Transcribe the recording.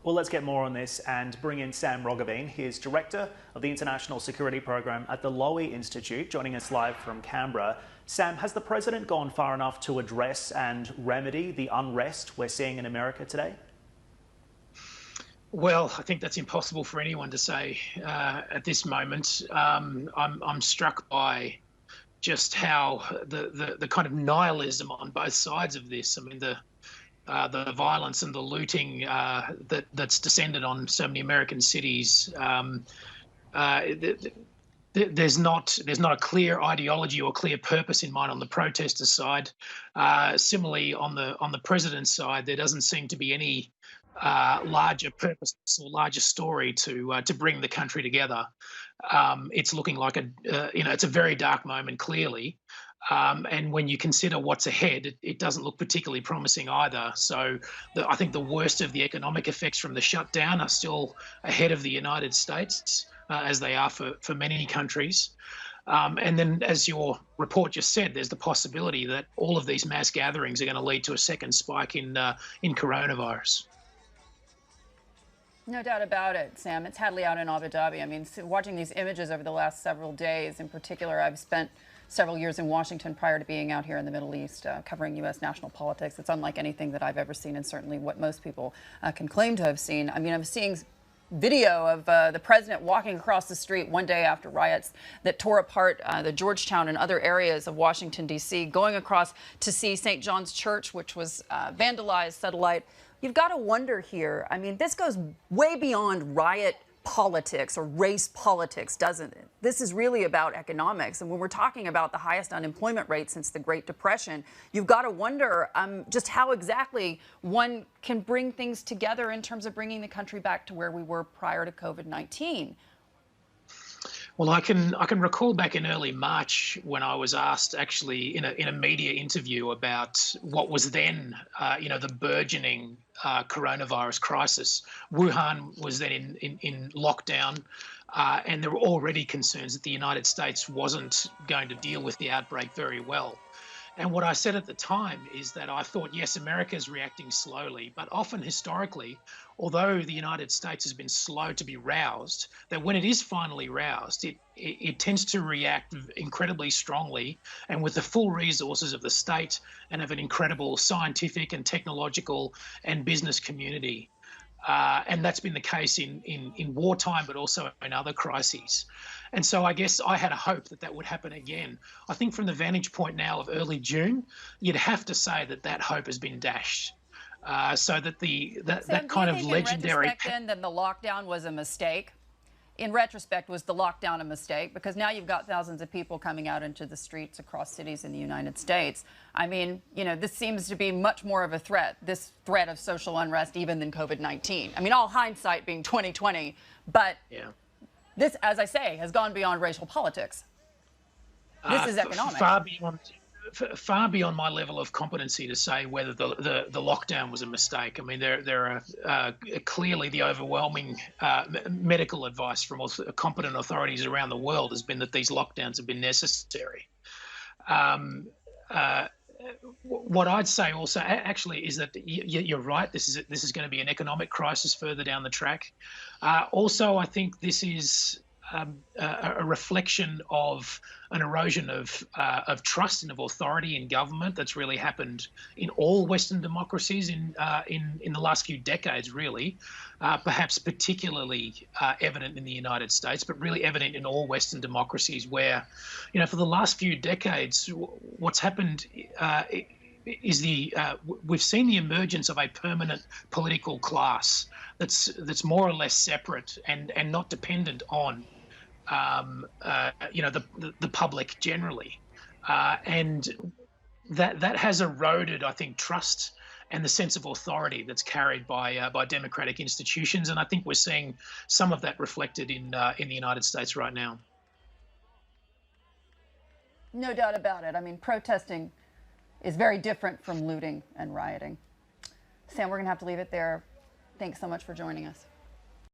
Well, let's get more on this and bring in Sam Roggeveen. He is Director of the International Security Program at the Lowy Institute, joining us live from Canberra. Sam, has the President gone far enough to address and remedy the unrest we're seeing in America today? Well, I think that's impossible for anyone to say at this moment. I'm struck by just how the kind of nihilism on both sides of this. I mean, the violence and the looting that's descended on so many American cities. There's not a clear ideology or clear purpose in mind on the protester side. Similarly, on the president's side, there doesn't seem to be any larger purpose or larger story to bring the country together. It's looking like it's a very dark moment, clearly. And when you consider what's ahead, it doesn't look particularly promising either. So I think the worst of the economic effects from the shutdown are still ahead of the United States, as they are for many countries. And then, as your report just said, there's the possibility that all of these mass gatherings are going to lead to a second spike in coronavirus. No doubt about it, Sam. It's Hadley out in Abu Dhabi. I mean, watching these images over the last several days, in particular, I've spent several years in Washington prior to being out here in the Middle East, covering U.S. national politics. It's unlike anything that I've ever seen, and certainly what most people can claim to have seen. I mean, I'm seeing video of the president walking across the street one day after riots that tore apart the Georgetown and other areas of Washington, D.C., going across to see St. John's Church, which was vandalized, set alight. You've got to wonder here. I mean, this goes way beyond riot politics or race politics, doesn't it? This is really about economics. And when we're talking about the highest unemployment rate since the Great Depression, you've got to wonder just how exactly one can bring things together in terms of bringing the country back to where we were prior to COVID-19. Well, I can recall back in early March when I was asked, actually, in a media interview about what was then, the burgeoning coronavirus crisis. Wuhan was then in lockdown, and there were already concerns that the United States wasn't going to deal with the outbreak very well. And what I said at the time is that I thought, yes, America is reacting slowly, but often historically, although the United States has been slow to be roused, that when it is finally roused, it tends to react incredibly strongly and with the full resources of the state and of an incredible scientific and technological and business community. And that's been the case in wartime, but also in other crises. And so I guess I had a hope that that would happen again. I think from the vantage point now of early June, you'd have to say that that hope has been dashed. So that that kind of legendary. In retrospect, then the lockdown was a mistake. In retrospect, was the lockdown a mistake? Because now you've got thousands of people coming out into the streets across cities in the United States. I mean, this seems to be much more of a threat, this threat of social unrest, even than COVID-19. I mean, all hindsight being 2020, but this, as I say, has gone beyond racial politics. This is economic. Far beyond my level of competency to say whether the lockdown was a mistake. I mean, there are clearly the overwhelming medical advice from competent authorities around the world has been that these lockdowns have been necessary. What I'd say also actually is that you're right. This is going to be an economic crisis further down the track. Also, I think this is a reflection of an erosion of trust and of authority in government that's really happened in all Western democracies in the last few decades, really. Perhaps particularly evident in the United States, but really evident in all Western democracies where, for the last few decades, what's happened is we've seen the emergence of a permanent political class that's more or less separate and not dependent on the public generally, and that has eroded, I think, trust and the sense of authority that's carried by democratic institutions, and I think we're seeing some of that reflected in the United States right now. No doubt about it. I mean, protesting is very different from looting and rioting. Sam, we're going to have to leave it there. Thanks so much for joining us.